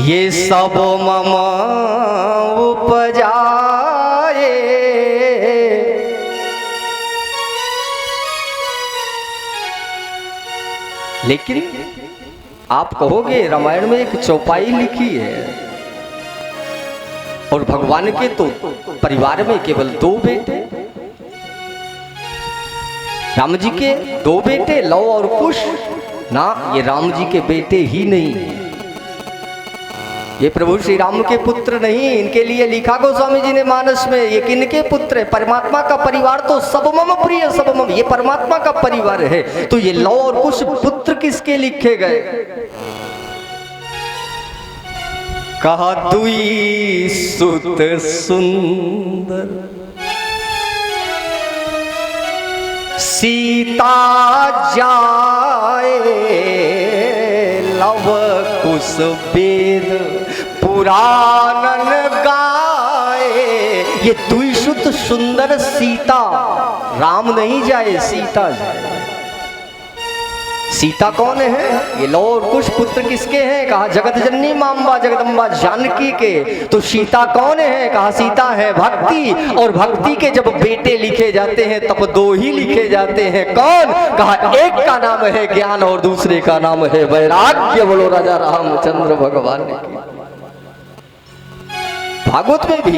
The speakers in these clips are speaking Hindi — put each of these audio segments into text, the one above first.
ये सब मम उपजाए, लेकिन आप कहोगे रामायण में एक चौपाई लिखी है और भगवान के तो परिवार में केवल 2 बेटे, राम जी के 2 बेटे लव और कुश ना, ये राम जी के बेटे ही नहीं, ये प्रभु श्री राम के पुत्र नहीं। इनके लिए लिखा गोस्वामी जी ने मानस में, ये किनके पुत्र है? परमात्मा का परिवार तो सब मम प्रिय सब मम, ये परमात्मा का परिवार है। तो ये लव और कुश पुत्र किसके लिखे गए? कहा दुई सुत सुंदर सीता जाए, लव कुश वेद पुराणन गाए। ये दुई सुत सुंदर सीता, राम नहीं जाए सीता जाए। सीता कौन है? ये लव और कुश पुत्र किसके हैं? कहा जगत जननी मांबा जगदम्बा जानकी के। तो सीता कौन है? कहा सीता है भक्ति, और भक्ति के जब बेटे लिखे जाते हैं तब 2 ही लिखे जाते हैं। कौन? कहा एक का नाम है ज्ञान और दूसरे का नाम है वैराग्य। बोलो राजा रामचंद्र भगवान ने। भागवत में भी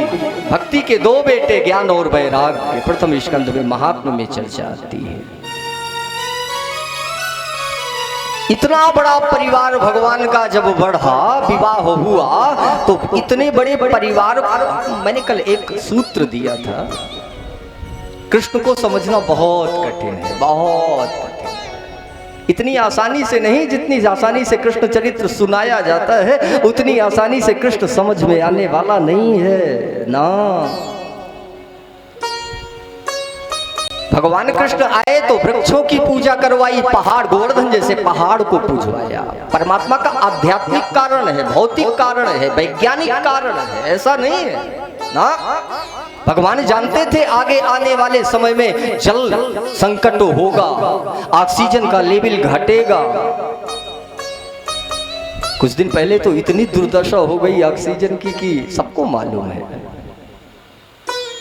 भक्ति के 2 बेटे ज्ञान और वैराग्य प्रथम स्कंध में महात्मा में चर्चा आती है। इतना बड़ा परिवार भगवान का जब बढ़ा, विवाह हुआ, तो इतने बड़े परिवार, मैंने कल एक सूत्र दिया था, कृष्ण को समझना बहुत कठिन है, बहुत कठिन है। इतनी आसानी से नहीं, जितनी आसानी से कृष्ण चरित्र सुनाया जाता है उतनी आसानी से कृष्ण समझ में आने वाला नहीं है ना। भगवान कृष्ण आए तो वृक्षों की पूजा करवाई, पहाड़ गोवर्धन जैसे पहाड़ को पूजवाया। परमात्मा का आध्यात्मिक कारण है, भौतिक कारण है, वैज्ञानिक कारण है, ऐसा नहीं है ना। भगवान जानते थे आगे आने वाले समय में जल संकट होगा, ऑक्सीजन का लेवल घटेगा। कुछ दिन पहले तो इतनी दुर्दशा हो गई ऑक्सीजन की कि सबको मालूम है।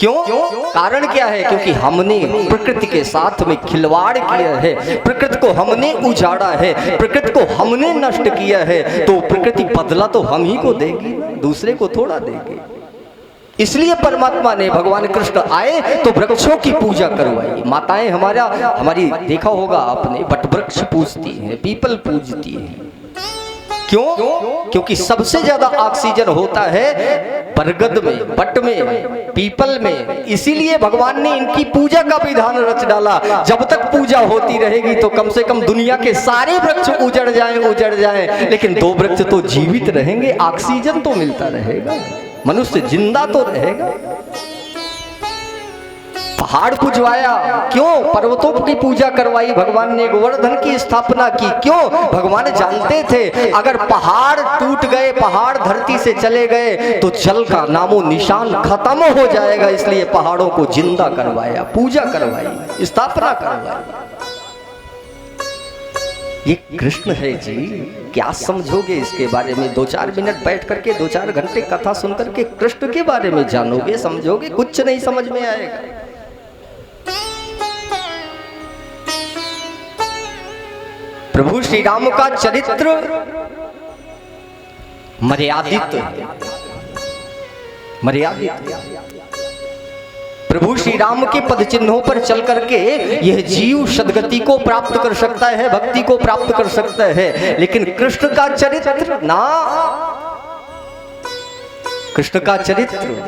क्यों? कारण क्या है? क्योंकि हमने प्रकृति के साथ में खिलवाड़ किया है, प्रकृति को हमने उजाड़ा है, प्रकृति को हमने नष्ट किया है। तो प्रकृति बदला तो हम ही को देगी, दूसरे को थोड़ा देगी। इसलिए परमात्मा ने, भगवान कृष्ण आए तो वृक्षों की पूजा करवाई। माताएं हमारी देखा होगा आपने, वट वृक्ष पूजती है, पीपल पूजती है। क्यों? क्योंकि सबसे ज्यादा ऑक्सीजन होता है बरगद में, वट में, पीपल में। इसीलिए भगवान ने इनकी पूजा का विधान रच डाला। जब तक पूजा होती रहेगी तो कम से कम दुनिया के सारे वृक्ष उजड़ जाएं, लेकिन 2 वृक्ष तो जीवित रहेंगे, ऑक्सीजन तो मिलता रहेगा, मनुष्य जिंदा तो रहेगा। पहाड़ पूजवाया, क्यों? पर्वतों की पूजा करवाई भगवान ने, गोवर्धन की स्थापना की। क्यों? भगवान जानते थे अगर पहाड़ टूट गए, पहाड़ धरती से चले गए तो जल का नामो निशान खत्म हो जाएगा। इसलिए पहाड़ों को जिंदा करवाया, पूजा करवाई, स्थापना करवाई। ये कृष्ण है जी। क्या समझोगे इसके बारे में? 2-4 मिनट बैठ करके, 2-4 घंटे कथा सुन करके कृष्ण के बारे में जानोगे, समझोगे, कुछ नहीं समझ में आएगा। प्रभु श्री राम का चरित्र मर्यादित, प्रभु श्री राम के पद चिन्हों पर चल करके यह जीव सद्गति को प्राप्त कर सकता है, भक्ति को प्राप्त कर सकता है। लेकिन कृष्ण का चरित्र ना, कृष्ण का चरित्र